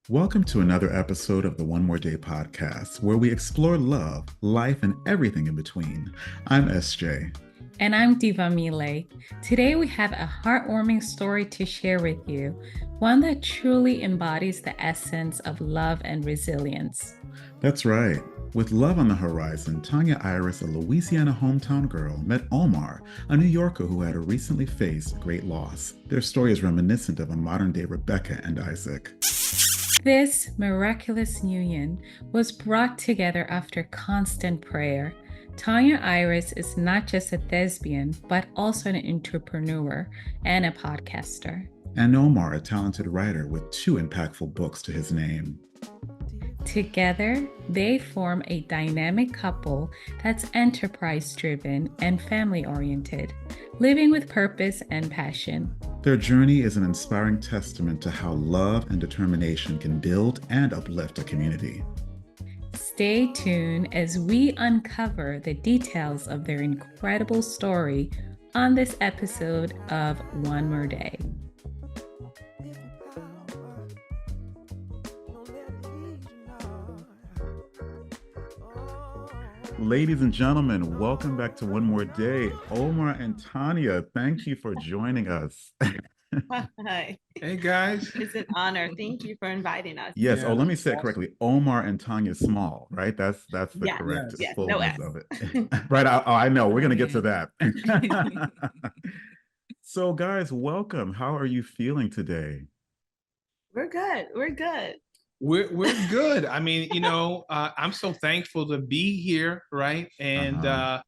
Welcome to another episode of the One More Day podcast, where we explore love, life, and everything in between. I'm Esjae. And I'm Diva Mile. Today we have a heartwarming story to share with you, one that truly embodies the essence of love and resilience. That's right. With love on the horizon, Tonya Iris, a Louisiana hometown girl, met Omar, a New Yorker who had recently faced great loss. Their story is reminiscent of a modern-day Rebecca and Isaac. This miraculous union was brought together after constant prayer. Tonya Iris is not just a thespian, but also an entrepreneur and a podcaster. And Omar, a talented writer with 2 impactful books to his name. Together, they form a dynamic couple that's enterprise-driven and family-oriented, living with purpose and passion. Their journey is an inspiring testament to how love and determination can build and uplift a community. Stay tuned as we uncover the details of their incredible story on this episode of One More Day. Ladies and gentlemen, welcome back to One More Day. Omar and Tonya, thank you for joining us. Hi. Hey guys. It's an honor. Thank you for inviting us. Yes. Yeah, Oh, let me say it awesome. correctly. Omar and Tonya Small, right? That's the Yes, correct yes, fullness no S. of it. Right. I know. We're gonna get to that. So, guys, welcome. How are you feeling today? We're good. We're good. We're good. I mean, I'm so thankful to be here, right? And we're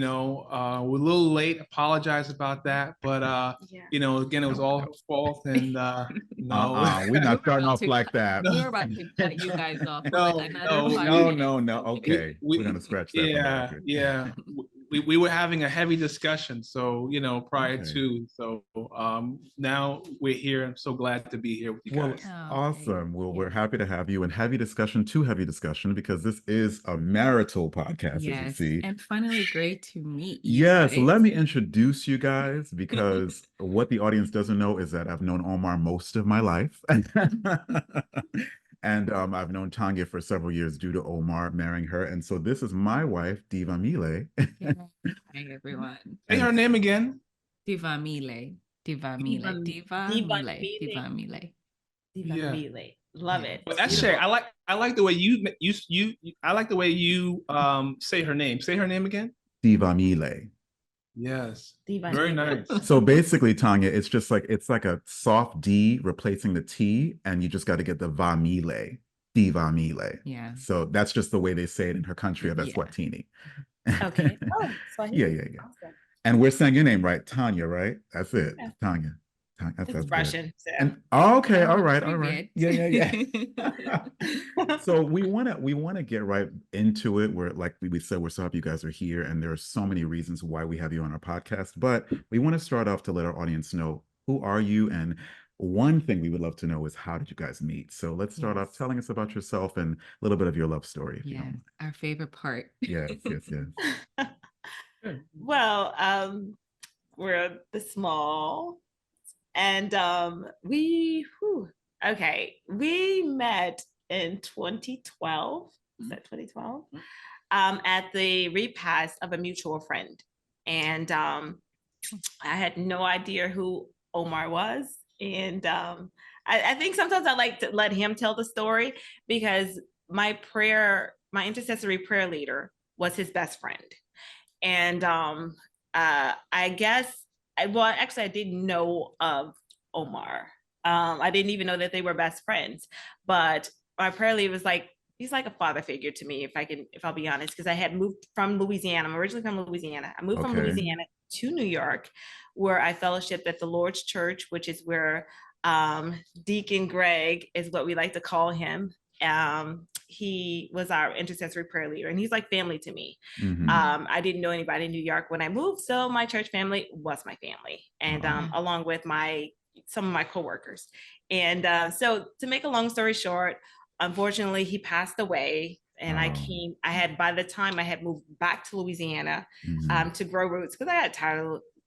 a little late. Apologize about that, but Yeah. again, it was all her fault. And no, We're not starting off like that. We were about to cut you guys off. No. Okay, we're gonna scratch that from the record. yeah. We were having a heavy discussion, so prior Okay. to, so now we're here. I'm so glad to be here with you Well, guys. awesome. Well, we're happy to have you, and heavy discussion, because this is a marital podcast, as you see. And finally, great to meet you. Yes, guys. let me introduce you guys, because what the audience doesn't know is that I've known Omar most of my life. And I've known Tonya for several years due to Omar marrying her. And so this is my wife, Diva Mile. Hi, everyone. Say her name again. Diva Mile. Diva Mile. Diva Mile. Diva Mile. Diva Yeah. Mile. Love it. Well, that's Shay. I like the way you I like the way you say her name. Say her name again. Diva Mile. Yes. Diva Very Mile. nice. So basically, Tonya, it's like a soft D replacing the T, and you just got to get the Va Mile. Diva Mile. Yeah. So that's just the way they say it in her country of Eswatini. Okay. Oh, so Yeah. awesome. And we're saying your name right, Tonya, right? That's it, Yeah. Tonya. It's That's good. Russian. So. And okay, all Pretty right. good. Yeah. So we want to get right into it. We're, like we said, we're so happy you guys are here, and there are so many reasons why we have you on our podcast. But we want to start off to let our audience know, who are you? And one thing we would love to know is, how did you guys meet? So let's start off telling us about yourself and a little bit of your love story. If you don't mind. Our favorite part. Yes. Well, we're the Small, and we met in 2012. Is that 2012? At the repast of a mutual friend, and I had no idea who Omar was, and I think sometimes I like to let him tell the story, because my intercessory prayer leader was his best friend. And I guess, I didn't know of Omar. I didn't even know that they were best friends, but my prayer leader was like, he's like a father figure to me, if I'll be honest, because I had moved from Louisiana. I'm originally from Louisiana. I moved from Louisiana to New York, where I fellowshiped at the Lord's Church, which is where Deacon Greg is what we like to call him. He was our intercessory prayer leader, and he's like family to me. Mm-hmm. I didn't know anybody in New York when I moved, so my church family was my family, and along with some of my coworkers. And so, to make a long story short, unfortunately, he passed away, and by the time I had moved back to Louisiana to grow roots, because I got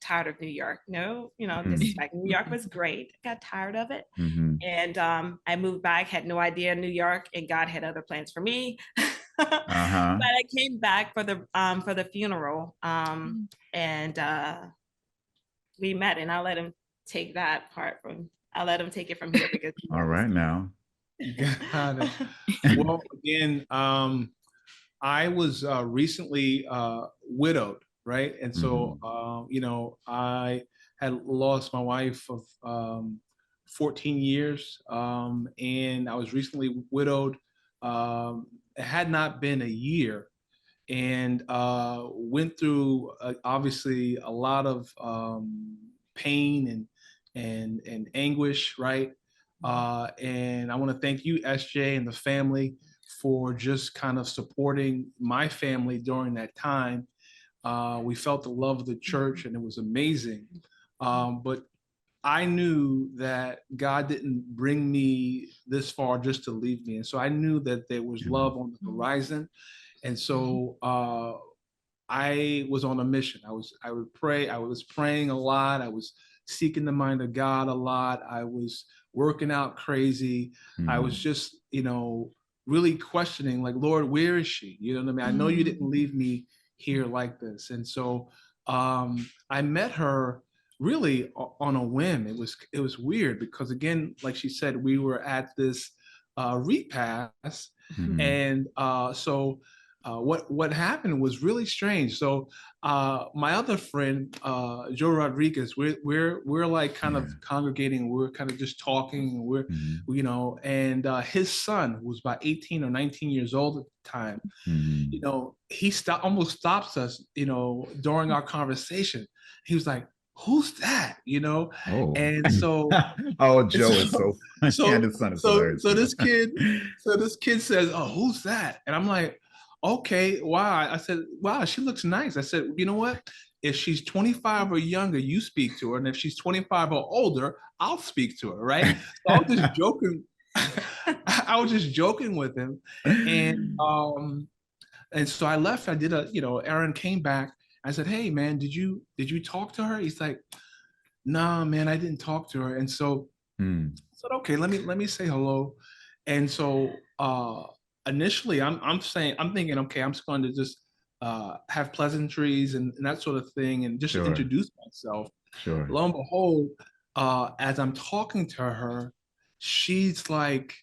tired of New York. No, disrespect. New York was great. I got tired of it. Mm-hmm. And I moved back, had no idea New York, and God had other plans for me. But Uh-huh. I came back for the funeral. And we met, and I'll let him take that part I'll let him take it from here because All right now. Got it. Well, again, I was recently widowed, right? And so, I had lost my wife of 14 years, and I was recently widowed. It had not been a year, and went through obviously a lot of pain and anguish, right? And I want to thank you, Esjae, and the family for just kind of supporting my family during that time. We felt the love of the church, and it was amazing. But I knew that God didn't bring me this far just to leave me. And so I knew that there was love on the horizon. And so I was on a mission. I would pray. I was praying a lot. I was seeking the mind of God a lot. I was working out crazy. I was just, really questioning, like, Lord, where is she? You know what I mean? I know you didn't leave me here like this. And so I met her really on a whim. It was weird because, again, like she said, we were at this repast. And so what happened was really strange. So my other friend, Joe Rodriguez, we're like kind of congregating. We're kind of just talking. And his son, who was about 18 or 19 years old at the time, he almost stops us, during our conversation. He was like, "Who's that?" Oh. And so, Joe is so and his son is hilarious. So this kid says, "Oh, who's that?" And I'm like, "Okay, wow." I said, "Wow, she looks nice." I said, "You know what? If she's 25 or younger, you speak to her, and if she's 25 or older, I'll speak to her." Right? So I was just joking. I was just joking with him, and so I left. I did Aaron came back. I said, "Hey, man, did you talk to her?" He's like, "Nah, man, I didn't talk to her." And so I said, "Okay, let me say hello." And so initially, I'm thinking, okay, I'm just going to just have pleasantries and that sort of thing, and just introduce myself. Sure. Lo and behold, as I'm talking to her, she's like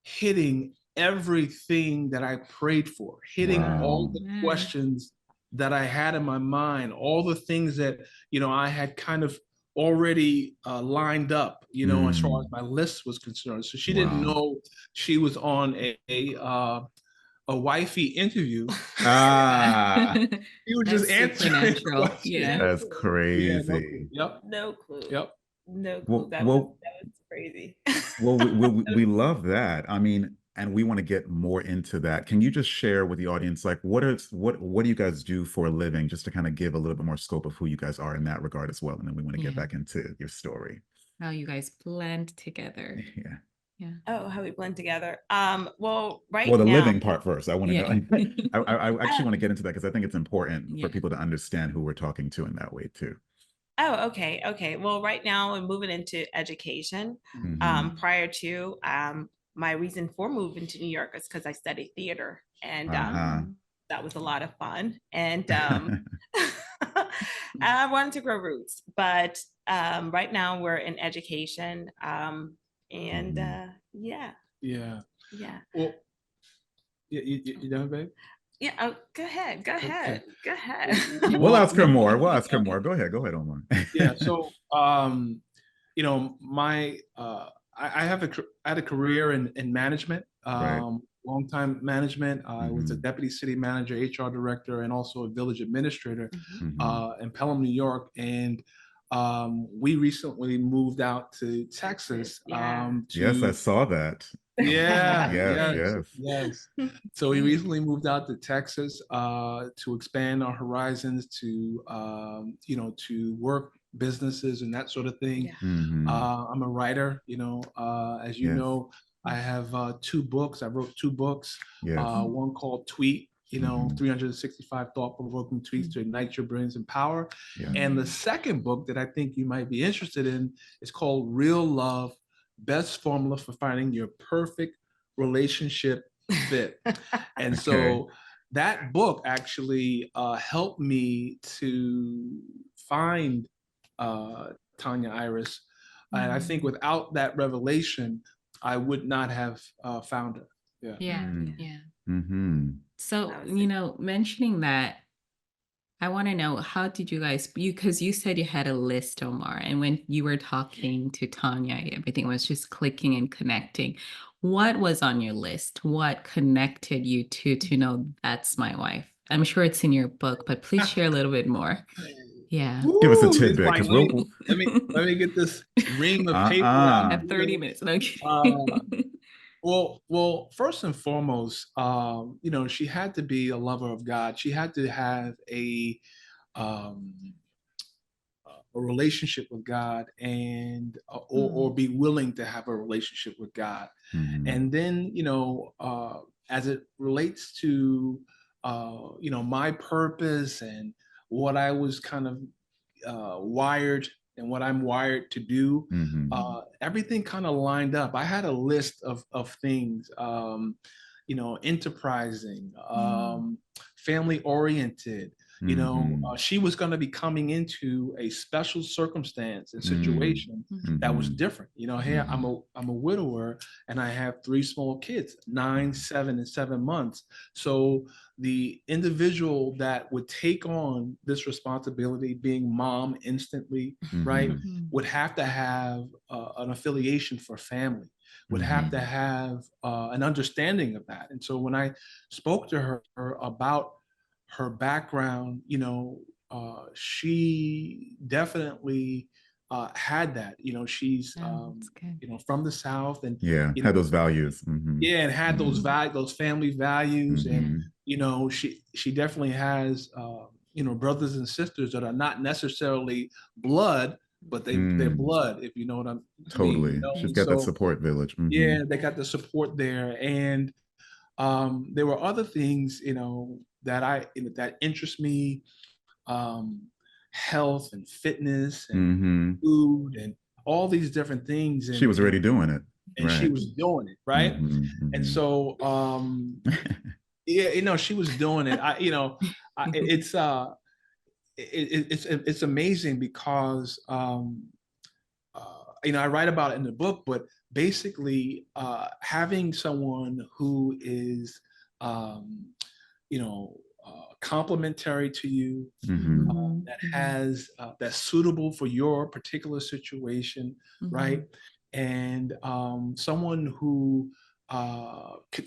hitting everything that I prayed for, hitting all the questions that I had in my mind, all the things that, I had kind of already lined up, as far as my list was concerned. So she didn't know she was on a wifey interview. You were just answering questions. Yeah. That's crazy. No clue. Yep. No clue. That was crazy. Well, we love that. I mean, and we want to get more into that. Can you just share with the audience, like, what do you guys do for a living, just to kind of give a little bit more scope of who you guys are in that regard as well, and then we want to get back into your story. How you guys blend together. Yeah. Oh, how we blend together. Well, the now, living part first. I want to know. I actually want to get into that because I think it's important for people to understand who we're talking to in that way too. Oh, okay. Okay. Well, right now I'm moving into education. Prior to my reason for moving to New York is because I studied theater, and that was a lot of fun. And I wanted to grow roots, but right now we're in education. And yeah. Well, you done, babe? Yeah. Oh, go ahead. Okay. Go ahead. We'll ask her more. Go ahead, Omar. Yeah. So, I had a career in management, long time management. I was a deputy city manager, HR director, and also a village administrator in Pelham, New York. And we recently moved out to Texas. Yes, I saw that. Yes. So we recently moved out to Texas to expand our horizons, to to work businesses and that sort of thing. I'm a writer, as you know. I have 2 books. I wrote 2 books. One called Tweet, 365 thought-provoking tweets to ignite your brilliance and power. Yeah. And the second book that I think you might be interested in is called Real Love, Best Formula for Finding Your Perfect Relationship Fit. And so that book actually helped me to find Tonya Iris. And I think without that revelation, I would not have found her. Yeah. Yeah. Mm. Yeah. Mm-hmm. So, you know, mentioning that, I want to know, how did you guys, because you said you had a list, Omar, and when you were talking to Tonya, everything was just clicking and connecting. What was on your list? What connected you to know that's my wife? I'm sure it's in your book, but please share a little bit more. Yeah. Give us a Ooh, it's tidbit, like, because we'll. let me get this ream of paper out. I have 30 minutes. No, I'm kidding. Well, first and foremost, she had to be a lover of God. She had to have um, a relationship with God, and or be willing to have a relationship with God. Mhm. And then, as it relates to, my purpose and what I was kind of wired and what I'm wired to do, Mhm. everything kind of lined up. I had a list of things, enterprising, family oriented. Mhm. She was going to be coming into a special circumstance and Mm. situation that was Mhm. different. Hey, I'm a widower and I have 3 small kids, 9, 7, and 7 months. So the individual that would take on this responsibility, being mom instantly, right, Mhm. would have to have an affiliation for family, would have to have an understanding of that. And so when I spoke to her about her background, she definitely had that. She's That's good. from the South, and Yeah, had those values. Mhm. yeah, and had those Mhm. those family values, and Mhm. she definitely has brothers and sisters that are not necessarily blood, but they're Mm. blood, if you know what I mean. Totally. She's And got that so support village. yeah, Mhm. they got the support there, and there were other things that interest me, um, health and fitness and Mhm. food and all these different things, She was already doing it. and she Right. was doing it right. Mhm. And Mhm. so yeah, she was doing it. It's amazing because I write about it in the book, but basically having someone who is um, complementary to you, Mhm. that has that's suitable for your particular situation, right? And someone who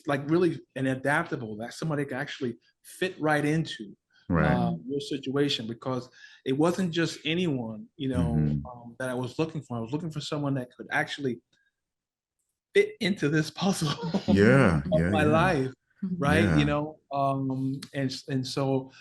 like really and adaptable, that somebody can actually fit right into Right. your situation, because it wasn't just anyone Mhm. that I was looking for. I was looking for someone that could actually fit into this puzzle Yeah. of Yeah. my Yeah. life, right? Yeah. And so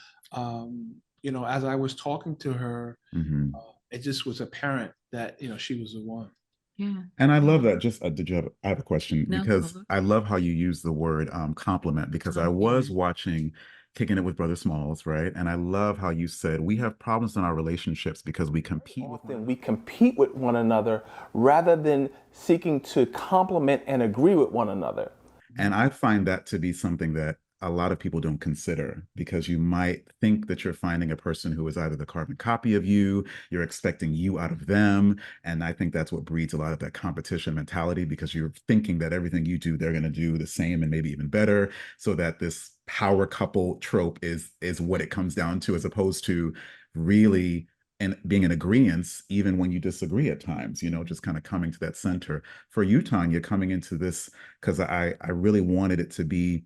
as I was talking to her, Mhm. it just was apparent that she was the one. Yeah. And I love that. Just did you have? I have a question, No, because go. I love how you use the word compliment, because I was watching Kicking It with Brother Smalls, right? And I love how you said we have problems in our relationships because we compete with Often we compete with one another rather than seeking to complement and agree with one another. And I find that to be something that a lot of people don't consider, because you might think that you're finding a person who is either the carbon copy of you, you're expecting you out of them. And I think that's what breeds a lot of that competition mentality, because you're thinking that everything you do, they're going to do the same and maybe even better. So that this power couple trope is what it comes down to, as opposed to really and being in agreement, even when you disagree at times, just kind of coming to that center. For you, Tonya, coming into this, because I really wanted it to be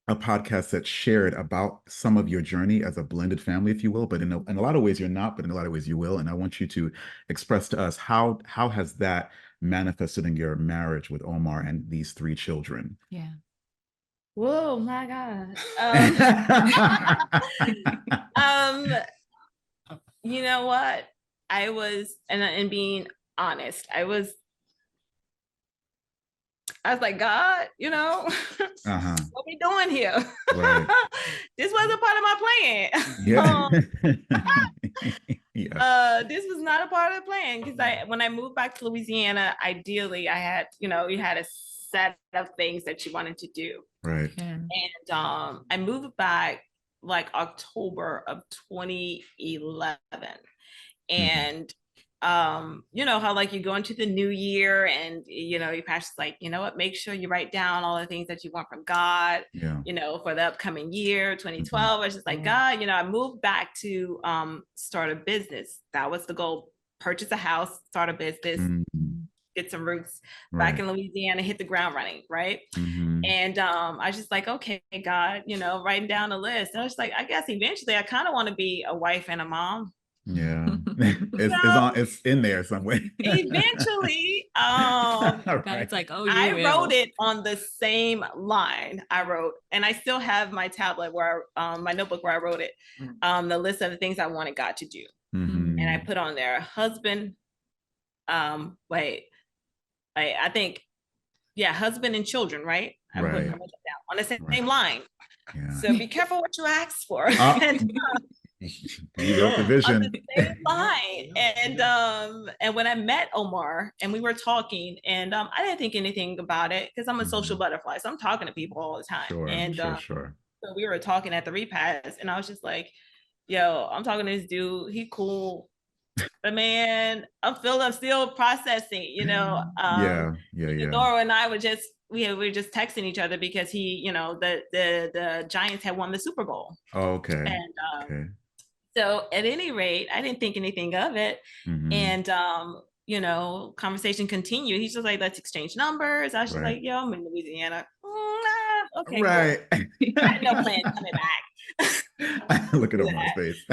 a podcast that shared about some of your journey as a blended family, if you will, but in a lot of ways you're not, but in a lot of ways you will. And I want you to express to us how has that manifested in your marriage with Omar and these 3 children? Yeah. Whoa, my God. You know what? I was, and being honest, I was like, God, what we doing here? Right. This wasn't part of my plan. Yeah. Yeah. This was not a part of the plan because when I moved back to Louisiana, ideally I had, you had a set of things that you wanted to do. Right. Yeah. And I moved back like October of 2011. And how like you go into the new year and your pastor's like, you know what, make sure you write down all the things that you want from God, Yeah. for the upcoming year, 2012. I was just like, God, I moved back to start a business. That was the goal. Purchase a house, start a business, get some roots back in Louisiana, hit the ground running, right? And I was just like, okay, God, writing down a list. And I was just like, I guess eventually I kind of want to be a wife and a mom. Yeah. It's in there somewhere. Eventually, God's like, oh, I wrote it on the same line I wrote, and I still have my tablet where my notebook where I wrote it, the list of the things I wanted God to do. And I put on there husband, I think, husband and children, right? I put that down on the same line. Yeah. So be careful what you ask for. You wrote the vision. On the same line. And when I met Omar and we were talking, and I didn't think anything about it because I'm a social butterfly, so I'm talking to people all the time. Sure. So we were talking at the repast, and I was just like, "Yo, I'm talking to this dude. He cool, but man, I'm still processing. Yeah. Nora and I were just we were just texting each other because he, the Giants had won the Super Bowl. Oh, okay. And so at any rate, I didn't think anything of it. And conversation continued. He's just like, let's exchange numbers. I was just like, yo, I'm in Louisiana. Okay. Right. Cool. I had no plan coming back. Look at Omar's face.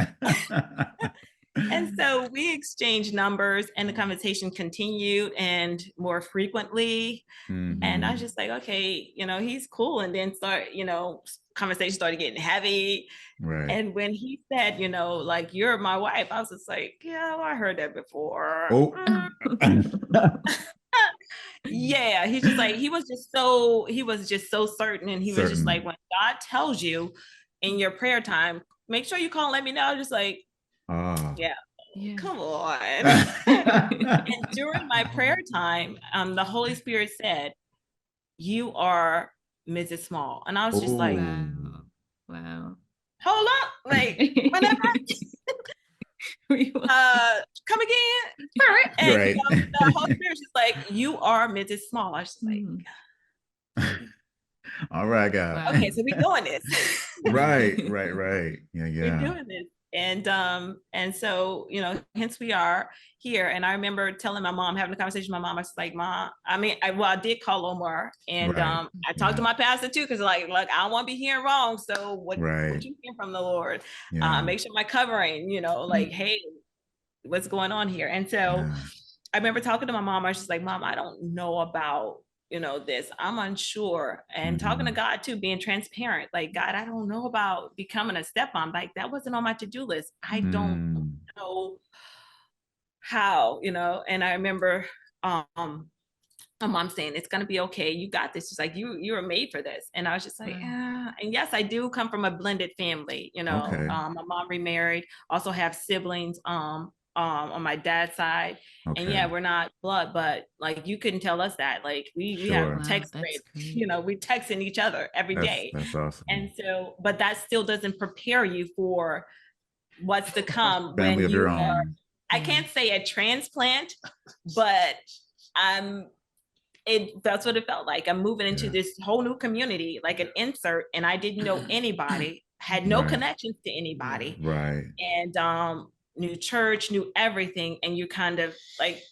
And so we exchanged numbers and the conversation continued and more frequently. And I was just like, okay, he's cool. And then conversation started getting heavy. Right. And when he said, like, you're my wife, I was just like, yeah, I heard that before. Oh. Yeah. He's just like, he was just so certain. And he was just like, when God tells you in your prayer time, make sure you call and let me know. Just like, yeah. Come on. And during my prayer time, the Holy Spirit said, you are Mrs. Small. And I was just like, wow. Hold up. Like, whenever come again. All right. And the Holy Spirit's just like, you are Mrs. Small. I was just like, all right, God. Okay, so we're doing this. Right. Yeah. We're doing this. And so, hence we are here. And I remember telling my mom, having a conversation with my mom, I was like, Mom, I did call Omar and I talked to my pastor too, because like, look, I don't want to be hearing wrong. So what you hear from the Lord? Make sure my covering, like, hey, what's going on here? And so I remember talking to my mom, I was just like, Mom, I don't know about this, I'm unsure. And talking to God too, being transparent, like, God, I don't know about becoming a stepmom. Like, that wasn't on my to-do list. I don't know how, and I remember my mom saying, it's going to be okay. You got this. She's like, you were made for this. And I was just like, and yes, I do come from a blended family, my mom remarried, also have siblings, on my dad's side. And we're not blood, but like, you couldn't tell us that. Like, we have text threads, we texting each other every day. That's awesome. And so, but that still doesn't prepare you for what's to come. Family of your own. I can't say a transplant, but that's what it felt like. I'm moving into this whole new community, like an insert, and I didn't know anybody, had no connections to anybody. Right. And new church, new everything, and you kind of like,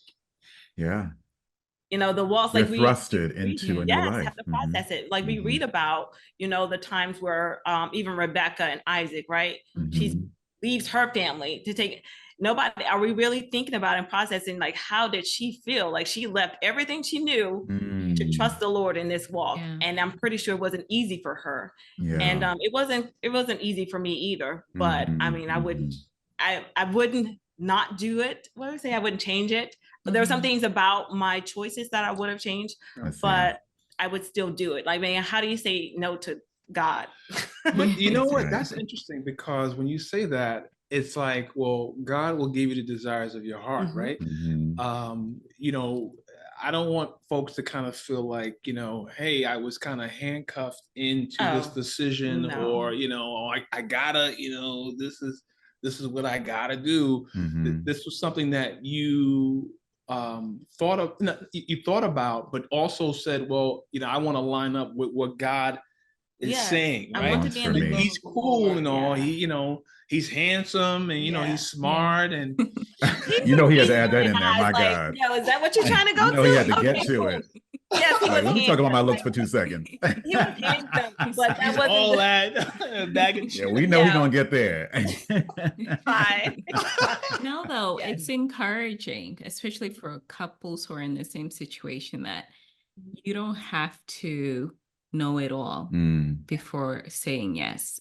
the walls, like, we thrusted into a new life. Have to process it. Like, we read about, the times where even Rebecca and Isaac, right? She leaves her family to take. Nobody, are we really thinking about and processing, like, how did she feel? Like, she left everything she knew to trust the Lord in this walk. And I'm pretty sure it wasn't easy for her. And it wasn't easy for me either. But I mean, I wouldn't not do it. What would I say? I wouldn't change it. But there were some things about my choices that I would have changed. But I would still do it. Like, man, how do you say no to God? But you know what? Right. That's interesting, because when you say that, it's like, well, God will give you the desires of your heart, Mhm. right? Mhm. You know, I don't want folks to kind of feel like, you know, hey, I was kind of handcuffed into this Oh, decision, no. or, you know, oh, I gotta, you know, this is what I gotta do. Mhm. This was something that you thought of, no, you thought about, but also said, well, you know, I want to line up with what God is Yes, saying, I right? want to Wants be for in the will me. He's of the cool Lord. and all. Yeah. He, you know, he's handsome, and you know, Yeah. he's smart, and He You know was he had to teasing add that my in there. eyes My like, God. yo, is that what you're trying to go You know he had to? to get Okay, to cool. it. Yes, he Like, was let me talk about my handsome. looks Like, for 2 seconds. he was handsome, but that he's wasn't all the that bag of Yeah, chips. we know he's yeah, gonna get there. fine. No, though, Yes. it's encouraging, especially for couples who are in the same situation, that you don't have to know it all Mm, before saying yes.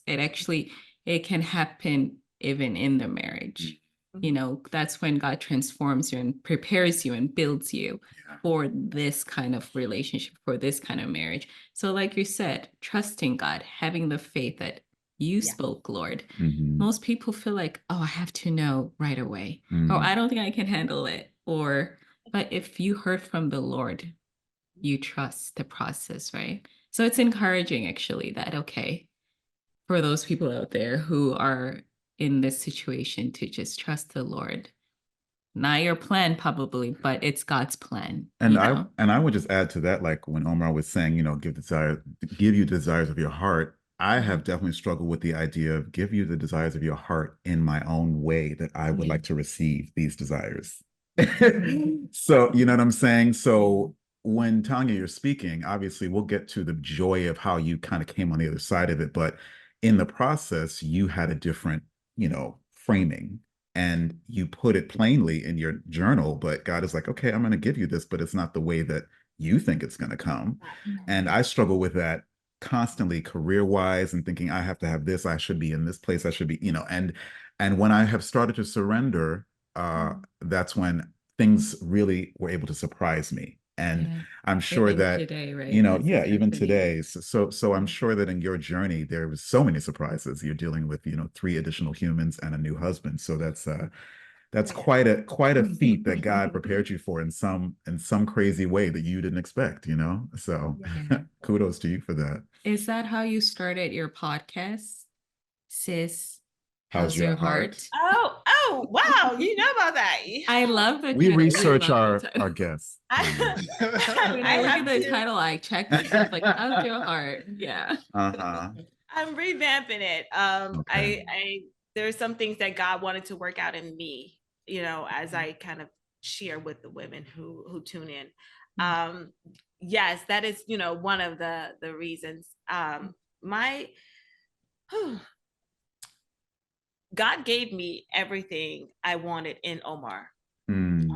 It can happen even in the marriage. You know, that's when God transforms you and prepares you and builds you yeah. for this kind of relationship, for this kind of marriage. So, like you said, trusting God, having the faith that you Yeah. spoke, Lord. Mhm. Most people feel like, oh, I have to know right away, or Mm. I don't think I can handle it. But if you heard from the Lord, you trust the process, right? So it's encouraging, actually, that, okay, for those people out there who are in this situation, to just trust the Lord. Not your plan, probably, but it's God's plan, And you know? I would just add to that, like when Omar was saying, you know, give you desires of your heart. I have definitely struggled with the idea of give you the desires of your heart in my own way that I would Yeah. like to receive these desires. So, you know what I'm saying? So when Tanya, you're speaking, obviously we'll get to the joy of how you kind of came on the other side of it, but in the process, you had a different, you know, framing and you put it plainly in your journal, but God is like, okay, I'm going to give you this, but it's not the way that you think it's going to come. And I struggle with that constantly career wise and thinking I have to have this, I should be in this place, I should be, you know, and when I have started to surrender, that's when things really were able to surprise me. And Yeah. I'm sure Even that, today, right? you know, That's yeah, even happening. today. So I'm sure that in your journey, there was so many surprises. You're dealing with, you know, 3 additional humans and a new husband. So that's quite a feat that God prepared you for in some crazy way that you didn't expect, you know? So Yeah. kudos to you for that. Is that how you started your podcast? Sis, How's how's your your heart? heart? Oh, wow. You know about that. I love the We title. I research love the our title. guests. I, When I I look at have the to. title, I check myself like, how's your heart? Yeah. Uh-huh. I'm revamping it. Okay. There's some things that God wanted to work out in me, you know, as I kind of share with the women who tune in. Yes, that is, you know, one of the reasons. My God gave me everything I wanted in Omar, Mm.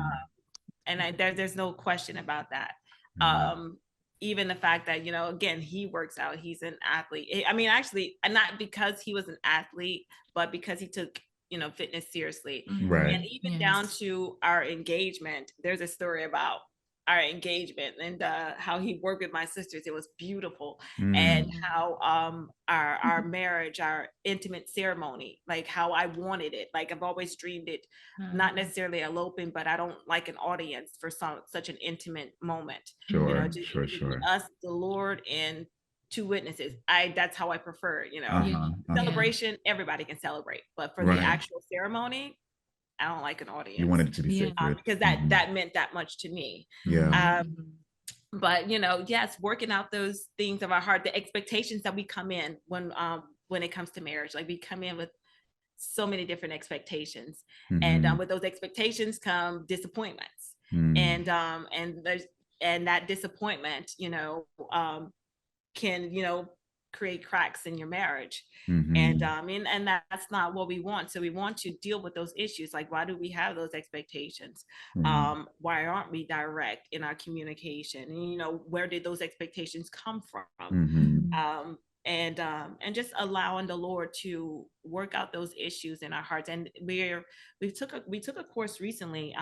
and there's no question about that. Mm. Even the fact that, you know, again, he works out, he's an athlete. I mean, actually, not because he was an athlete, but because he took, you know, fitness seriously. Right. And even Yes. down to our engagement, there's a story about our engagement and how he worked with my sisters. It was beautiful. And Mm. how our marriage, our intimate ceremony, like how I wanted it. Like I've always dreamed it, not necessarily eloping, but I don't like an audience for such an intimate moment. You know, Sure, sure, sure. us, the Lord, and 2 witnesses. That's how I prefer it, you know. Yeah. Uh-huh. Celebration, everybody can celebrate, but for the Right. actual ceremony, I don't like an You audience. wanted it to be Yeah. sacred. Because that meant that much to me. Yeah. But you know, yes, working out those things of our heart, the expectations that we come in when it comes to marriage, like we come in with so many different expectations, and Mhm. with those expectations come disappointments, Mm. and that disappointment, you know, can, you know, create cracks in your marriage. And Mhm. and that's not what we want. So we want to deal with those issues, like why do we have those expectations? Mm. Why aren't we direct in our communication? And, you know, where did those expectations come from? Mhm. And just allowing the Lord to work out those issues in our hearts. And we took a course recently,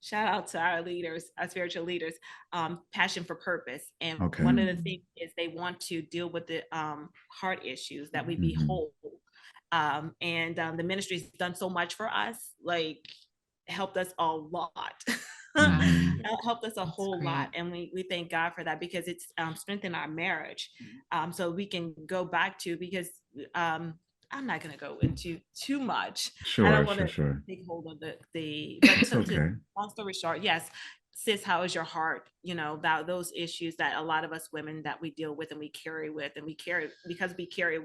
shout out to our leaders, our spiritual leaders, passion for purpose. And Okay. one of the things is they want to deal with the heart issues, that we be whole. The ministry's done so much for us, like helped us a lot. Helped us a whole lot, and we thank God for that, because it's strengthened our marriage, so we can go back to, because I'm not going to go into too much. I don't want to take hold of the but to long story short, yes, sis, how is your heart? You know, that those issues that a lot of us women that we deal with and we carry because we carry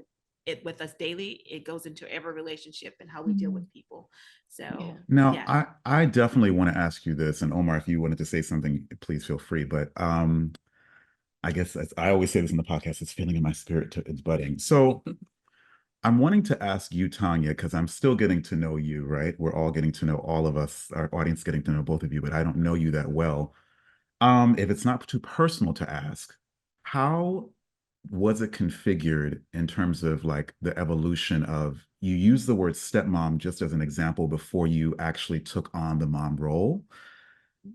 it with us daily, it goes into every relationship and how we deal with people. So now I definitely want to ask you this, and Omar, if you wanted to say something, please feel free. But I guess, as I always say this in the podcast, it's feeling in my spirit, it's budding. So I'm wanting to ask you, Tonya, because I'm still getting to know you, right? We're all getting to know, all of us, our audience getting to know both of you, but I don't know you that well. If it's not too personal to ask, how was it configured in terms of like the evolution of, you use the word stepmom just as an example before you actually took on the mom role.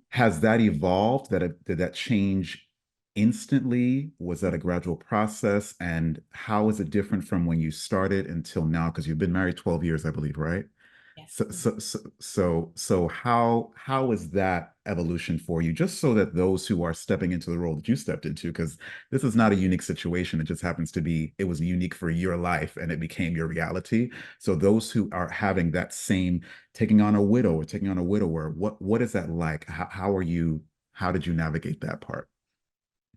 Has that evolved? Did that change instantly? Was that a gradual process? And how is it different from when you started until now? Because you've been married 12 years, I believe, right? Yes. So how is that evolution for you? Just so that those who are stepping into the role that you stepped into, because this is not a unique situation. It just happens to be, it was unique for your life and it became your reality. So those who are having that same, taking on a widow or taking on a widower, what is that like? How did you navigate that part?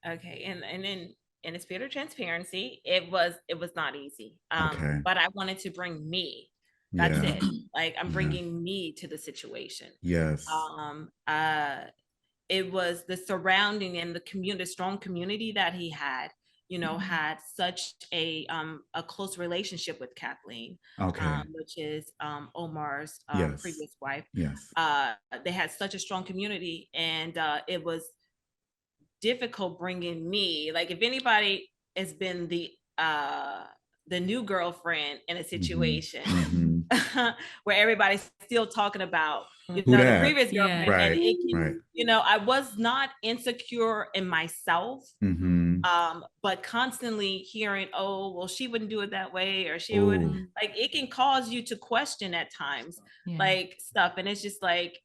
Okay. And then, in the spirit of transparency, it was not easy. Okay. But I wanted to bring me. That's it. Like, I'm bringing me to the situation. Yes. It was the surrounding and the community, strong community that he had, you know, had such a close relationship with Kathleen, which is Omar's previous wife. Yes. They had such a strong community, and it was difficult bringing me. Like, if anybody has been the new girlfriend in a situation where everybody's still talking about, you know, the previous girlfriend, right, and it can, right. you know, I was not insecure in myself, but constantly hearing, oh, well, she wouldn't do it that way, or she would, like, it can cause you to question at times, like, stuff, and it's just like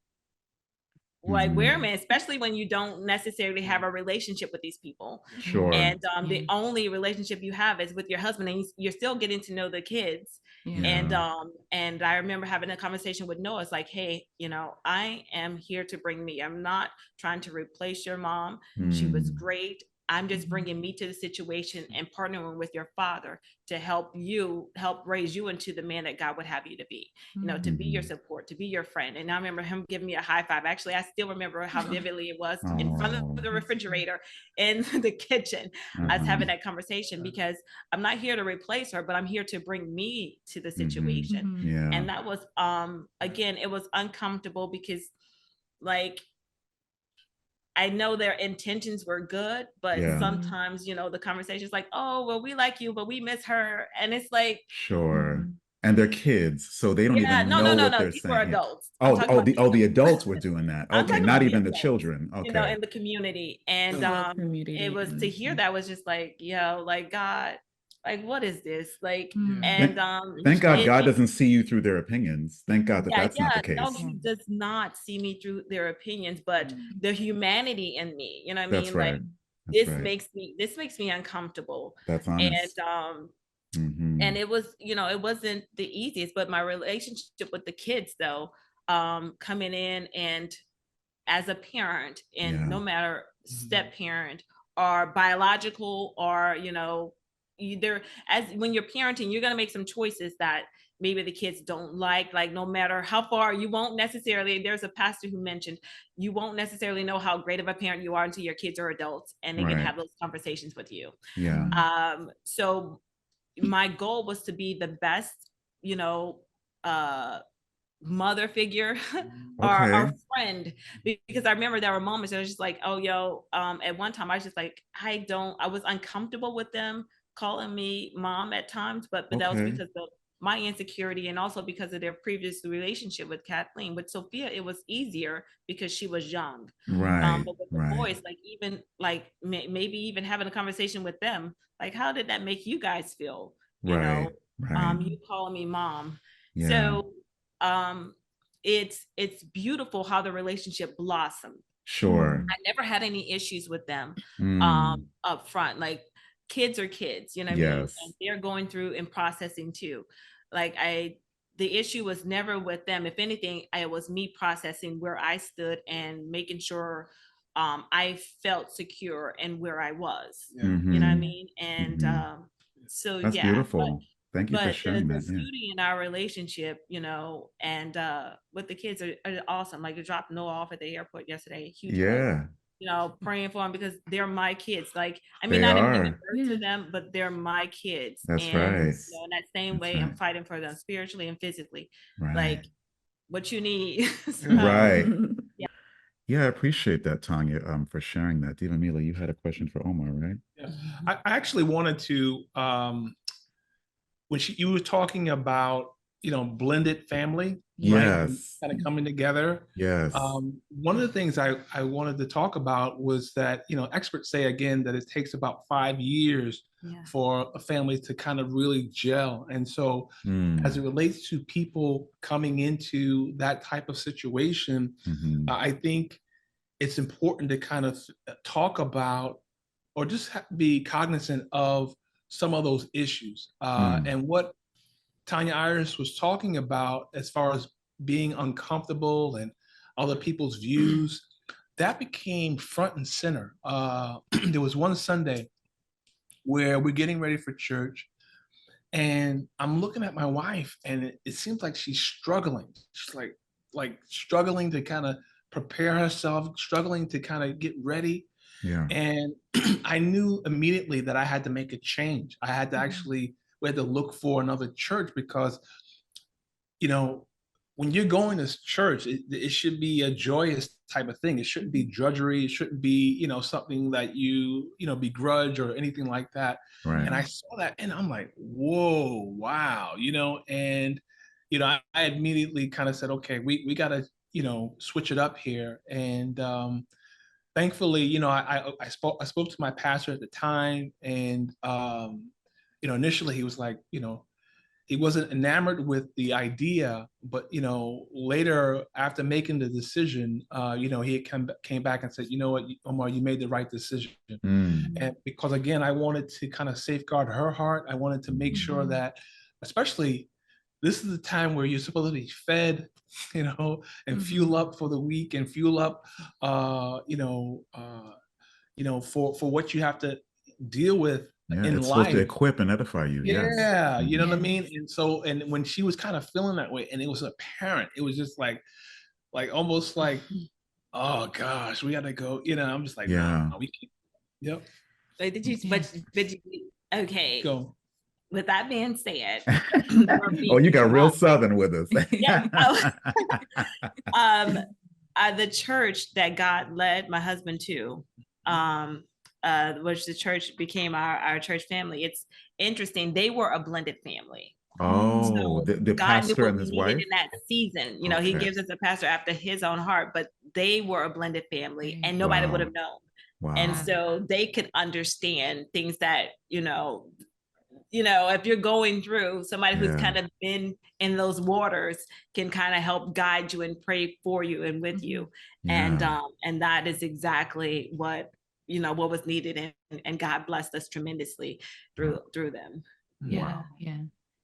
where am I, especially when you don't necessarily have a relationship with these people. Sure. And the only relationship you have is with your husband, and you're still getting to know the kids. And I remember having a conversation with Noah. It's like, hey, you know, I am here to bring me. I'm not trying to replace your mom. She was great. I'm just bringing me to the situation and partnering with your father to help raise you into the man that God would have you to be, you know, to be your support, to be your friend. And I remember him giving me a high five. Actually, I still remember how vividly it was in front of the refrigerator in the kitchen. I was having that conversation, because I'm not here to replace her, but I'm here to bring me to the situation. And that was, again, it was uncomfortable, because, like, I know their intentions were good, but sometimes, you know, the conversation is like, oh, well, we like you, but we miss her. And it's like, sure. And they're kids, so they don't even know what they're these saying. were adults. The adults were doing that. Okay, not even the children. Okay. You know, in the community. And it was, to hear that was just like, yo, like, God, like, what is this? Like, and thank God God doesn't see you through their opinions. Thank God that's not the case. No, he does not see me through their opinions, but the humanity in me. You know what I mean? That's right. Like, this makes me uncomfortable. That's honest. And it was, you know, it wasn't the easiest, but my relationship with the kids, though, coming in and as a parent, and no matter step parent or biological, or, you know, either, as when you're parenting, you're going to make some choices that maybe the kids don't like no matter how far, you won't necessarily, there's a pastor who mentioned, you won't necessarily know how great of a parent you are until your kids are adults and they can have those conversations with you. So my goal was to be the best, you know, mother figure or friend, because I remember there were moments I was just like, oh, yo, at one time I was just like, I was uncomfortable with them calling me mom at times, but that was because of my insecurity, and also because of their previous relationship with Kathleen. With Sophia, it was easier because she was young. Right. But with the Right. boys, like even like maybe even having a conversation with them, like how did that make you guys feel? You know, Right. Right. you calling me mom. Yeah. So it's beautiful how the relationship blossomed. Sure. I never had any issues with them Mm. up front. Like kids are kids, you know what I mean? Yes. And they're going through and processing too. Like the issue was never with them. If anything, it was me processing where I stood and making sure I felt secure in where I was. Yeah. You know what I Mhm. mean? And Mhm. so That's yeah, beautiful. Thank you for but sharing the that. Yeah. beauty in our relationship, you know, and with the kids are awesome. Like I dropped Noah off at the airport yesterday, huge hug, Yeah. you know, praying for them because they're my kids. Like, I may They not have given are. birth to them, but they're my kids. That's And right. you know, in that same That's way, I'm right. fighting for them spiritually and physically. Right. Like what you need. So, Right. yeah. Yeah, I appreciate that, Tanya, for sharing that. Diva Mila, you had a question for Omar, right? Yeah. I actually wanted to, when you were talking about, blended family, right? And Yes. kind of coming together. Yes. One of the things I wanted to talk about was that, experts say again that it takes about 5 years Yeah. for a family to kind of really gel. And so as it Mm. relates to people coming into that type of situation, Mhm. I think it's important to kind of talk about or just be cognizant of some of those issues. Mm. And what Tanya Iris was talking about as far as being uncomfortable and other people's views, that became front and center. There was one Sunday where we're getting ready for church, and I'm looking at my wife, and it seems like she's struggling. She's like struggling to kind of prepare herself, struggling to kind of get ready. Yeah. And I knew immediately that I had to make a change. I had to actually, we had to look for another church because, when you're going to church, it should be a joyous type of thing. It shouldn't be drudgery. It shouldn't be, something that begrudge or anything like that. Right. And I saw that and I'm like, whoa, wow, and, I immediately kind of said, okay, we got to, switch it up here. And, thankfully, I spoke to my pastor at the time, and initially he was like, he wasn't enamored with the idea, but later after making the decision, he came back and said, you know what, Omar, you made the right decision. Mm. And because again, I wanted to kind of safeguard her heart. I wanted to make sure that, especially this is the time where you're supposed to be fed, and fuel up for the week and fuel up, for what you have to deal with Yeah. in It's supposed to life. equip and edify you. Yes. Yeah, you know Mhm. what I mean? And so, and when she was kind of feeling that way, and it was apparent, it was just like almost like, oh gosh, we gotta go. I'm just like, Yeah. no, we can't. Yep, But okay. go. With that being said, Oh, you got real Southern with us. yeah. The church that God led my husband to, which the church became our church family. It's interesting. They were a blended family. Oh, So the God knew pastor what and we his needed wife? in that season. He Okay. gives us a pastor after his own heart, but they were a blended family and nobody would have known. Wow. And so they could understand things that, if you're going through, somebody who's Yeah. kind of been in those waters can kind of help guide you and pray for you and with you. Yeah. And that is exactly what was needed, and God blessed us tremendously through them. Yeah, yeah.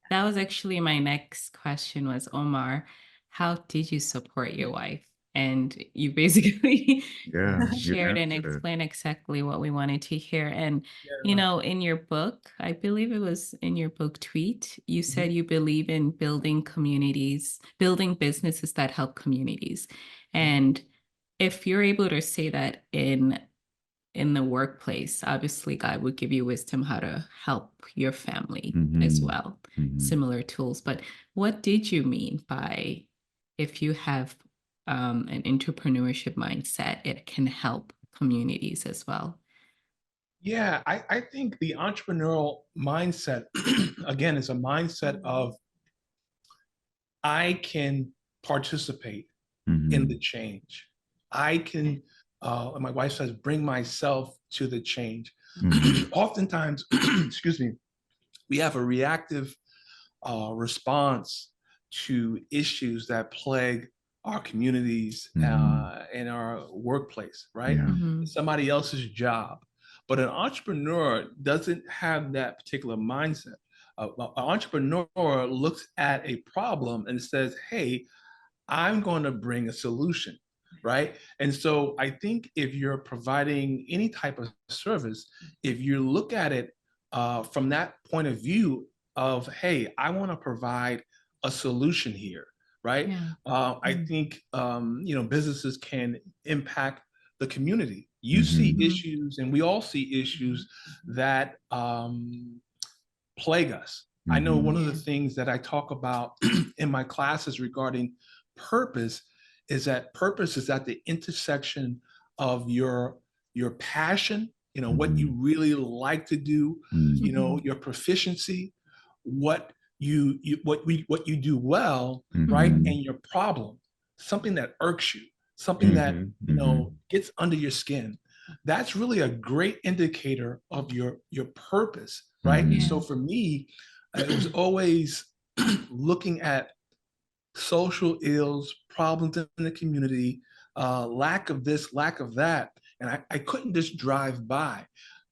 That was actually my next question was, Omar, how did you support your wife? And you basically Yeah. You shared and answered it. explained exactly what we wanted to hear. And, Yeah. in your book, I believe it was in your book tweet, you said you believe in building communities, building businesses that help communities. And if you're able to say that in the workplace, obviously God would give you wisdom how to help your family as Mhm. well, Mhm. similar tools. But what did you mean by if you have an entrepreneurship mindset, it can help communities as well? Yeah, I think the entrepreneurial mindset, again, is a mindset of I can participate Mhm. in the change. I can, my wife says, bring myself to the change. Mhm. Oftentimes, excuse me, we have a reactive response to issues that plague our communities Mhm. and our workplace, right? Yeah. Mhm. It's somebody else's job. But an entrepreneur doesn't have that particular mindset. An entrepreneur looks at a problem and says, hey, I'm going to bring a solution, right? And so I think if you're providing any type of service, if you look at it from that point of view of, hey, I want to provide a solution here, right? Yeah. I think businesses can impact the community. You see Mhm. issues, and we all see issues that plague us. I know one Mhm. of the Yeah. things that I talk about in my classes regarding purpose is that purpose is at the intersection of your passion, what you Mhm. really like to do, Mhm. Mhm. your proficiency, what what you do well, right? Mhm. And your problem, something that irks you, something that Mhm. Mhm. gets under your skin. That's really a great indicator of your purpose, right? And Mhm. so Yeah. for me, it was always looking at social ills, problems in the community, lack of this, lack of that. And I couldn't just drive by.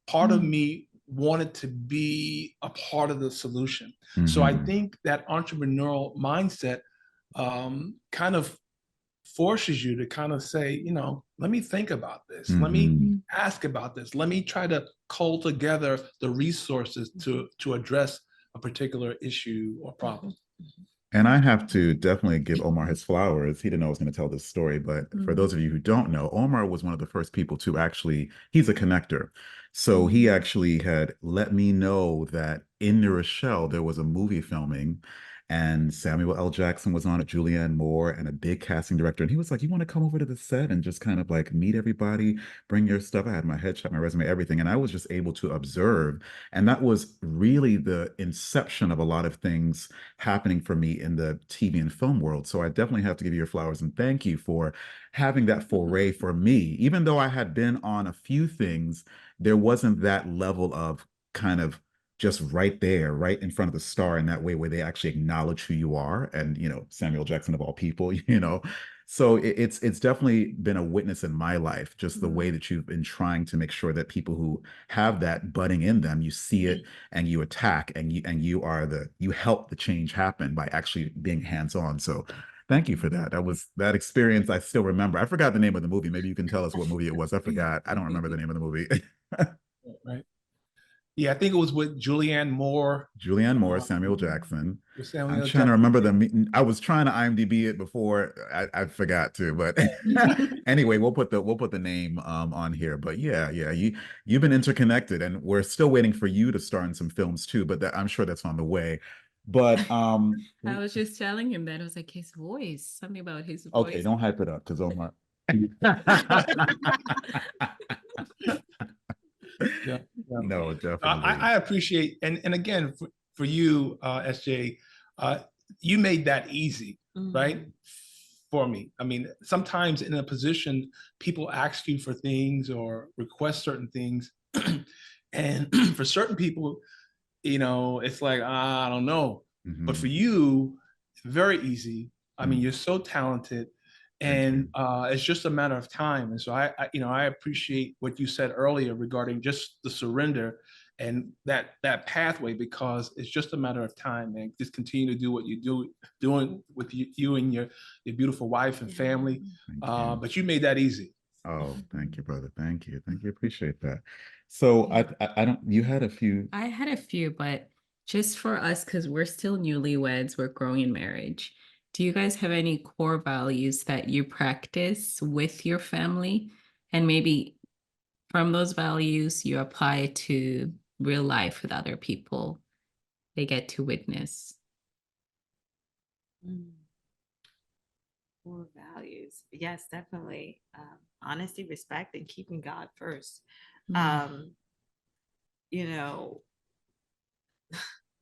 Part of Mm. me wanted to be a part of the solution. So I Mhm. think that entrepreneurial mindset kind of forces you to kind of say, let me think about this. Let me Mhm. Mm. ask about this. Let me try to cull together the resources to address a particular issue or problem. And I have to definitely give Omar his flowers. He didn't know I was going to tell this story, but for Mm. those of you who don't know, Omar was one of the first people to actually, he's a connector. So he Mm. actually had let me know that in New Rochelle, there was a movie filming and Samuel L. Jackson was on it, Julianne Moore, and a big casting director. And he was like, you want to come over to the set and just kind of like meet everybody, bring your stuff. I had my headshot, my resume, everything. And I was just able to observe. And that was really the inception of a lot of things happening for me in the TV and film world. So I definitely have to give you your flowers and thank you for having that foray for me. Even though I had been on a few things, there wasn't that level of kind of just right there, right in front of the star in that way where they actually acknowledge who you are. And, Samuel Jackson of all people, So it's definitely been a witness in my life, just the way that you've been trying to make sure that people who have that budding in them, you see it and you attack and you help the change happen by actually being hands-on. So thank you for that. That experience I still remember. I forgot the name of the movie. Maybe you can tell us what movie it was. I forgot. I don't remember the name of the movie. Right. Yeah, I think it was with Julianne Moore, Julianne Moore, uh, Samuel Jackson. with I'm Samuel trying to Jackson. remember I was trying to IMDb it before. I forgot to, but anyway, we'll put the name on here. But yeah, you've been interconnected, and we're still waiting for you to star in some films too. But I'm sure that's on the way. But I was just telling him that. I was like, his voice, something about his okay, voice. don't hype it up because Omar. Yeah, yeah. No, I definitely. appreciate, and again, for you, SJ, uh, you made that easy, right? For me. I mean, sometimes in a position, people ask you for things or request certain things. And for certain people, it's like, I don't know. But for Mhm. you, very easy. I mean, Mm, you're so talented, thank you. and it's just a matter of time. And so I appreciate what you said earlier regarding just the surrender and that pathway, because it's just a matter of time, man. Just continue to do what you doing with you and your beautiful wife and family. Thank you. But you made that easy. Oh, thank you, brother. Thank you. Thank you. Appreciate that. So I don't, you had a few. I had a few, but just for us, because we're still newlyweds, we're growing in marriage. Do you guys have any core values that you practice with your family? And maybe from those values, you apply to real life with other people they get to witness. Core values. Yes, definitely. Honesty, respect, and keeping God first. Mm. Um, you know,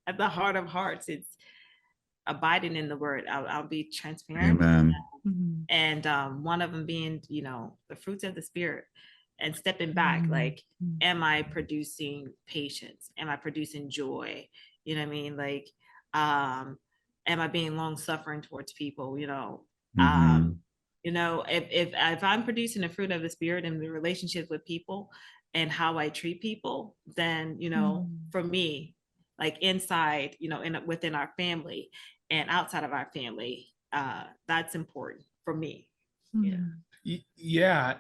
at the heart of hearts, it's abiding in the word. I'll be transparent. Amen. And one of them being, the fruits of the spirit, and stepping back, like, am I producing patience? Am I producing joy? You know what I mean? Like, am I being long suffering towards people? If I'm producing the fruit of the spirit in the relationships with people and how I treat people, then, for me, like inside, within our family and outside of our family, that's important for me. Yeah,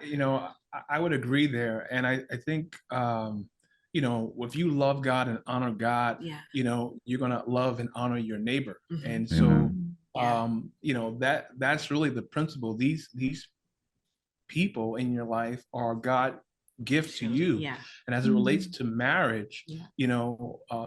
I would agree there. And I think, if you love God and honor God, you're going to love and honor your neighbor. And so, that's really the principle. These people in your life are God gift to you. Yeah. And as it relates to marriage,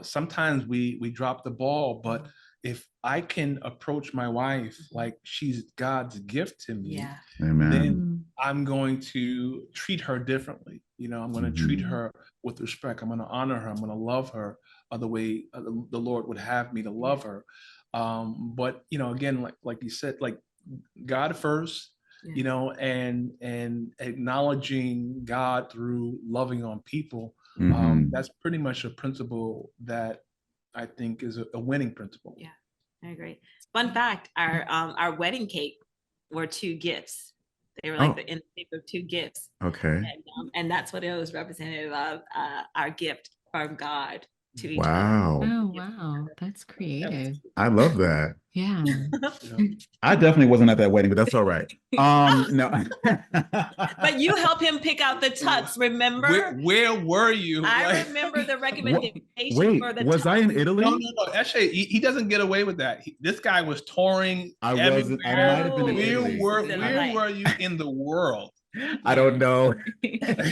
sometimes we drop the ball, but if I can approach my wife like she's God's gift to me, then I'm going to treat her differently. I'm going to treat her with respect. I'm going to honor her. I'm going to love her the way the Lord would have me to love her. But again, like you said, like God first, and acknowledging God through loving on people. That's pretty much a principle that I think is a winning principle. Yeah, I agree. Fun fact: our wedding cake were 2 gifts. They were like in the shape of 2 gifts. Okay. And that's what it was representative of, our gift from God to each Wow. other. Oh, wow. That's creative. I love that. Yeah. I definitely wasn't at that wedding, but that's all right. No. But you helped him pick out the tux, remember? Where were you? I remember the recommendation Wait, for the was tux. I in Italy? No. Esjae, he doesn't get away with that. This guy was touring. I wasn't. I might have been in Italy. Where were you in the world? I don't know.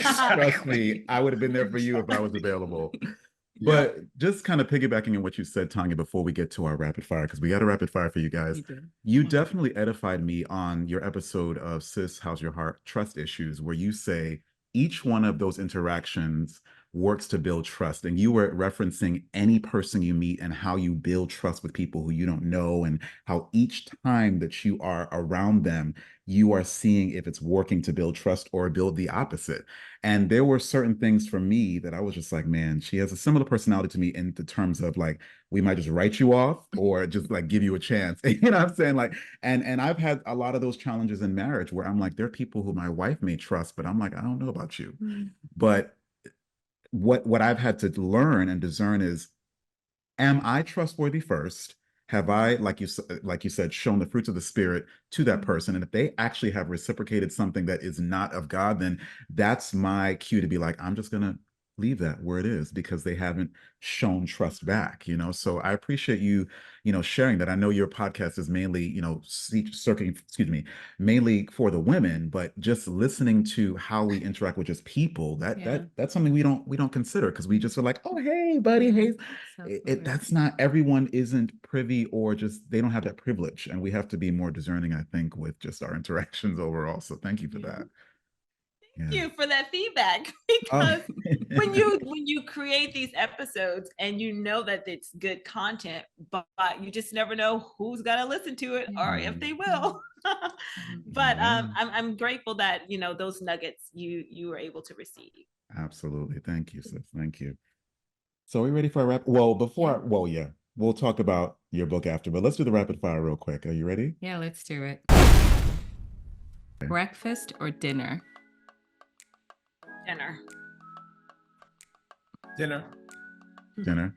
Trust me, I would have been there for you if I was available. But just kind of piggybacking on what you said, Tonya, before we get to our rapid fire, because we got a rapid fire for you guys. You definitely edified me on your episode of Sis, How's Your Heart? Trust Issues, where you say each one of those interactions works to build trust. And you were referencing any person you meet and how you build trust with people who you don't know, and how each time that you are around them, you are seeing if it's working to build trust or build the opposite. And there were certain things for me that I was just like, man, she has a similar personality to me in the terms of like, we might just write you off or just like give you a chance. You know what I'm saying? Like, and I've had a lot of those challenges in marriage where I'm like, there are people who my wife may trust, but I'm like, I don't know about you. But what I've had to learn and discern is, am I trustworthy first? Have I, like you said, shown the fruits of the spirit to that person? And if they actually have reciprocated something that is not of God, then that's my cue to be like, I'm just gonna leave that where it is, because they haven't shown trust back, So I appreciate you, sharing that. I know your podcast is mainly, mainly for the women, but just listening to how we interact with just people, that's something we don't consider, because we just are like, oh, hey, buddy, hey. That's not, everyone isn't privy, or just they don't have that privilege, and we have to be more discerning, I think, with just our interactions overall. So thank you for that. Thank you for that feedback, because when you create these episodes and you know that it's good content, but you just never know who's gonna listen to it or if they will. But I'm grateful that those nuggets you were able to receive. Absolutely, thank you, sis. Thank you. So are we ready for a wrap? Well, we'll talk about your book after, but let's do the rapid fire real quick. Are you ready? Yeah, let's do it. Breakfast or dinner? Dinner.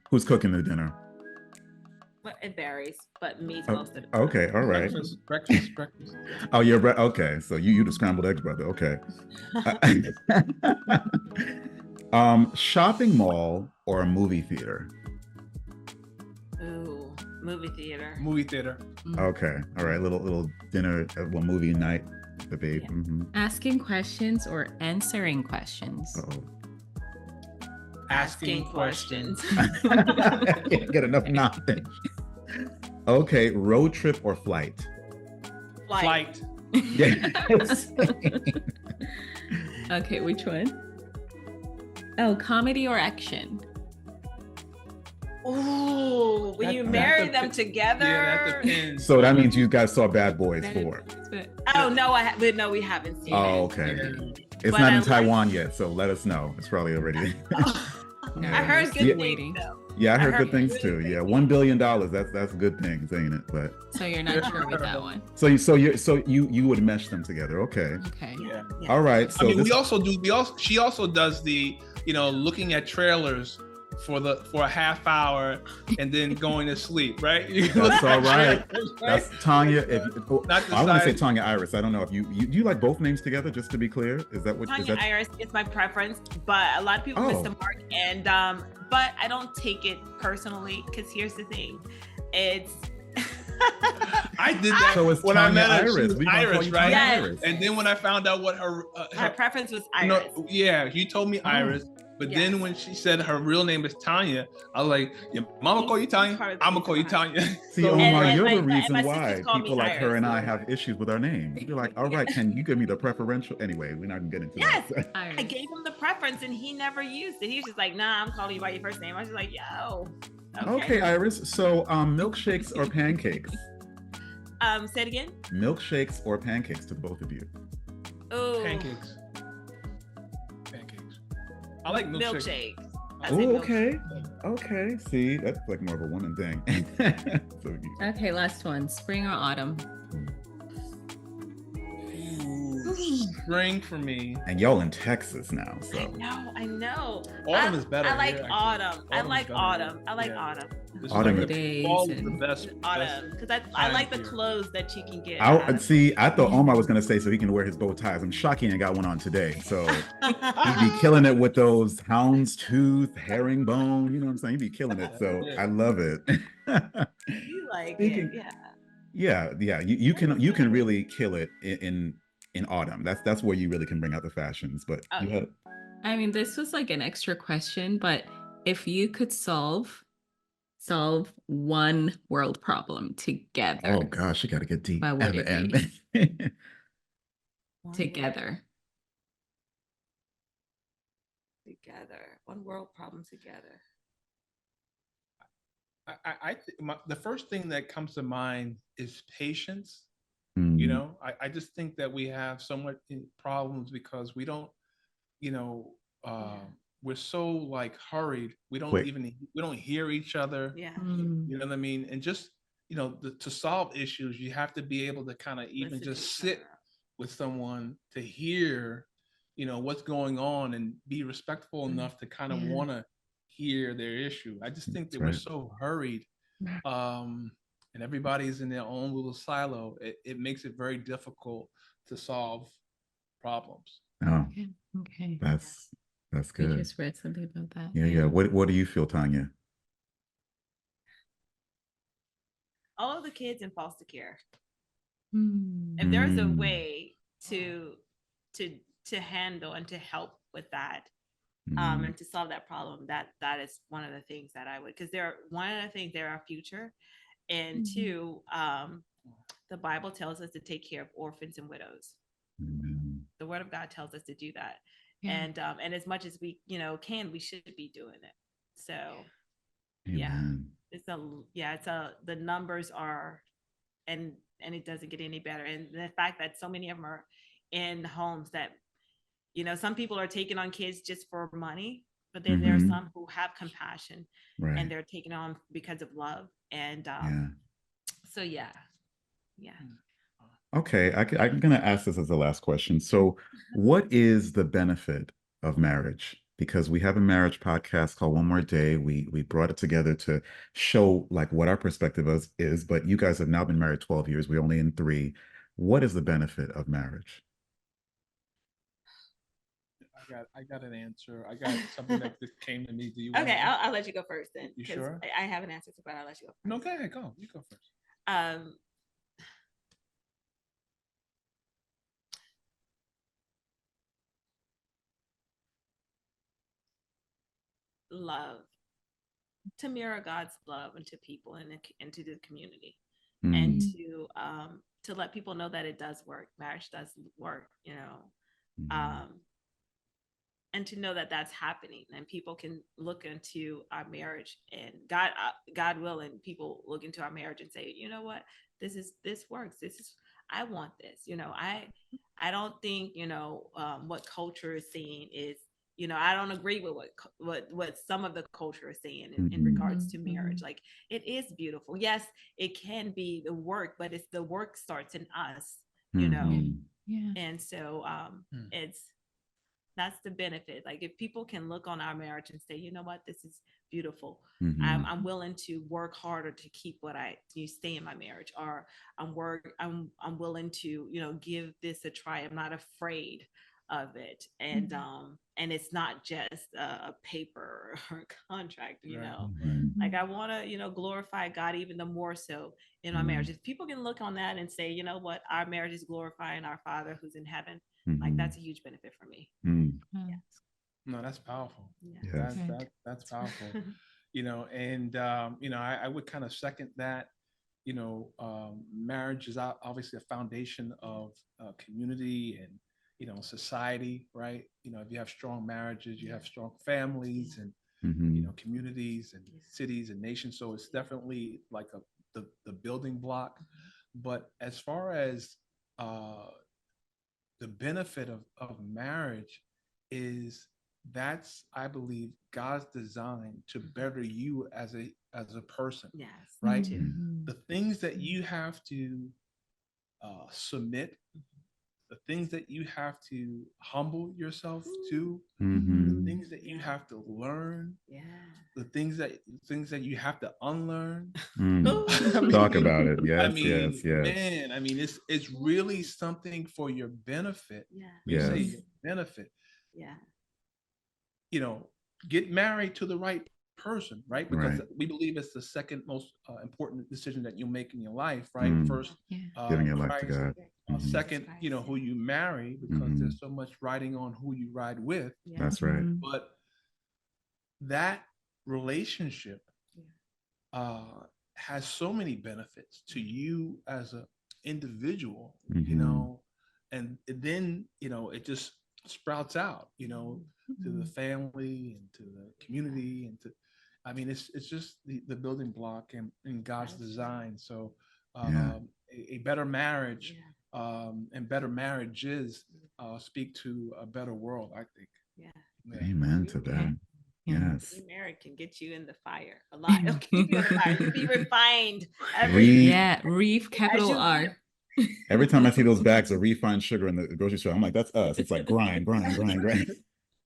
Who's cooking the dinner? Well, it varies, but me's most of the time. Okay, all right. Breakfast. Oh, okay. So you the scrambled eggs, brother. Okay. Shopping mall or a movie theater? Ooh, movie theater. Okay, all right. Little dinner, movie night debate. Yeah. Asking questions or answering questions? Asking questions. Can't get enough knowledge. Okay, road trip or flight? Flight. Yes. Okay, which one? Oh, comedy or action? Ooh, When you That marry them depends. together. Yeah, that depends. So that means you guys saw Bad Boys 4. Oh no, no, we haven't seen Oh, it. okay. Yeah. It's But not I in like- Taiwan yet, so let us know. It's probably already. I heard good Yeah. things though. Yeah, I heard heard good things really too. good Yeah, things. $1 billion. That's good things, ain't it? But So you're not sure with that one. so you would mesh them together. Okay. Okay. Yeah. All right. So I mean, this, she also does the, looking at trailers for a half hour and then going to sleep, right? That's all right. Trailers, That's Tonya. Not I want to say decide- Tonya Iris. I don't know if you you like both names together. Just to be clear, is that what? Is Tonya that? Iris is my preference, but a lot of people miss Oh. the mark. And but I don't take it personally because here's the thing, it's. I did that So it's when I Tonya met her. She Iris. was We gonna call Iris, you right? Tonya Yes. Iris. And then when I found out what her, My preference was no, Iris. yeah, you told me Iris. But Yes. then when she said her real name is Tanya, I was like, your mama call you Tanya? Part of the I'm gonna call you reason why. Tanya. See, So- Omar, and you're my- the and my reason sisters why call me people like her and I Iris. have issues with our names. You're like, all right, can you give me the preferential? Anyway, we're not gonna get into Yes. that. I gave him the preference and he never used it. He was just like, nah, I'm calling you by your first name. I was just like, yo. Okay, Iris. So, milkshakes or pancakes? Say it again. Milkshakes or pancakes to both of you? Oh, Pancakes. I like milkshakes. milkshakes. I say Oh, milkshake. okay. Okay. See, that's like more of a woman thing. So you- Okay, last one. Spring or autumn? Spring for me. and y'all in Texas now, I so know, I know. Autumn is better I like here, actually. autumn. I Autumn's like better. autumn. I like Yeah. autumn. This is Autumn like is- the fall is the and- best. Autumn, because I time like the here. clothes that you can get. I see. I thought Omar was gonna say so he can wear his bow ties. I'm shocked he ain't got one on today. So he'd be killing it with those houndstooth, herringbone. You know what I'm saying? He'd be killing it. So I love it. You like Speaking- it, yeah. yeah. You can really kill it in autumn. That's where you really can bring out the fashions. But Oh, you yeah. had I mean, this was like an extra question, but if you could solve one world problem together, oh gosh, you got to get deep. Why would And- it and- together. Together, one world problem together. The first thing that comes to mind is patience. Hmm. I just think that we have so much problems because we don't, we're so like hurried. We don't Quick. we don't hear each other. Yeah. Mm. You know what I mean? And just, to solve issues, you have to be able to kind of even Listen to just each sit other. with someone to hear, what's going on and be respectful enough to kind of Yeah. want to hear their issue. I just think that That's we're right. so hurried. And everybody's in their own little silo. It makes it very difficult to solve problems. Oh, Okay. that's I good. just read something about that. Yeah. What do you feel, Tanya? All of the kids in foster care. Hmm. If there's a Mm. way to handle and to help with that, Mm. and to solve that problem, that is one of the things that I would, because they're our future, and Mhm. two, the Bible tells us to take care of orphans and widows. Amen. The Word of God tells us to do that, Yeah. and as much as we can, we should be doing it. So Yeah. Amen. the numbers are, and it doesn't get any better, and the fact that so many of them are in homes that some people are taking on kids just for money, but then there are Mhm. some who have compassion Right. and they're taking on because of love, and Yeah. so yeah. Okay, I'm going to ask this as the last question. So, what is the benefit of marriage? Because we have a marriage podcast called One More Day. We brought it together to show like what our perspective is, but you guys have now been married 12 years. We're only in 3. What is the benefit of marriage? I got an answer. I got something that just came to me. Do you want Okay, I'll let you go first then. You 'cause sure? I have an answer to, but I'll let you go first. No, go ahead, go. You go first. Love, to mirror God's love into people and into the community, Mm. and to let people know that it does work. Marriage does work, Mm. to know that that's happening, and people can look into our marriage, and God willing, people look into our marriage and say, you know what, this works. I want this. I don't think, what culture is saying is, I don't agree with what some of the culture is saying in regards to marriage. Like, it is beautiful. Yes, it can be the work, but it's the work starts in us, and so that's the benefit. Like, if people can look on our marriage and say, you know what, this is beautiful. I'm willing to work harder to keep you stay in my marriage, or I'm willing to, give this a try. I'm not afraid of it. And it's not just a paper or a contract, like, I want to, glorify God even the more so in my marriage. If people can look on that and say, you know what, our marriage is glorifying our Father who's in heaven, like, that's a huge benefit for me. Yeah. No, that's powerful. Yeah. That's powerful. And I would kind of second that. Marriage is obviously a foundation of community and society, right? If you have strong marriages, you have strong families and communities and cities and nations. So it's definitely like the building block. But as far as the benefit of marriage is, that's, I believe, God's design to better you as a person. Yes. Right. The things that you have to submit, the things that you have to humble yourself to, the things that you have to learn, the things that you have to unlearn. Talk about it. Yes, yes. Man, it's really something for your benefit. You say your benefit. Get married to the right person, right? Because we believe it's the second most important decision that you make in your life, right? First, giving your life to God. Second, who you marry, because there's so much riding on who you ride with. That's right. But that relationship has so many benefits to you as an individual, and then, it just sprouts out, to the family and to the community and to, it's just the building block in God's design. So a better marriage and better marriages speak to a better world, I think. Amen to that. Yes. Being married can get you in the fire a lot. It'll keep you in the fire. You'll be refined. Reef, capital R. Every time I see those bags of refined sugar in the grocery store, I'm like, that's us. It's like grind.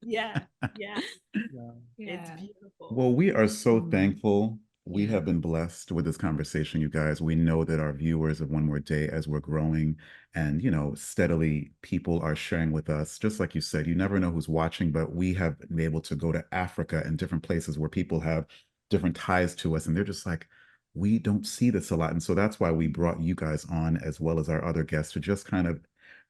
Yeah. It's beautiful. Well, we are so thankful. We have been blessed with this conversation, you guys. We know that our viewers of One More Day, as we're growing and, steadily people are sharing with us, just like you said, you never know who's watching, but we have been able to go to Africa and different places where people have different ties to us. And they're just like, we don't see this a lot. And so that's why we brought you guys on, as well as our other guests, to just kind of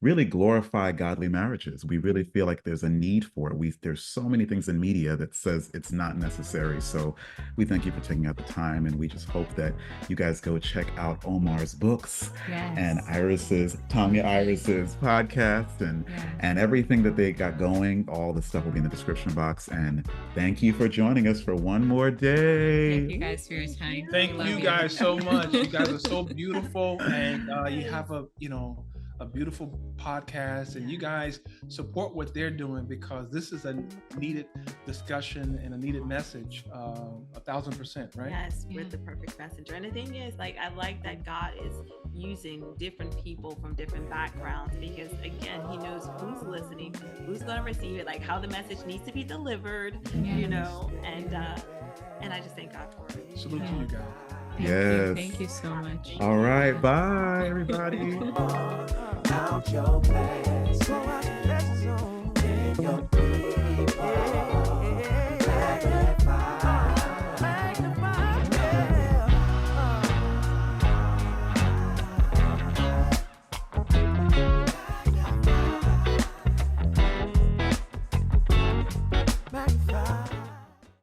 really glorify godly marriages. We really feel like there's a need for it. There's so many things in media that says it's not necessary. So we thank you for taking out the time, and we just hope that you guys go check out Omar's books and Tonya Iris's podcast and everything that they got going. All the stuff will be in the description box. And thank you for joining us for One More Day. Thank you guys for your time. Thank you guys so much. You guys are so beautiful, and you have a beautiful podcast, and you guys support what they're doing, because this is a needed discussion and a needed message, 1,000%, right? Yes, we're the perfect messenger. And the thing is, I like that God is using different people from different backgrounds, because again, he knows who's listening, who's going to receive it, like how the message needs to be delivered, and I just thank God for it. Salute to you guys. Thank you so much. All right, bye everybody. Out your place.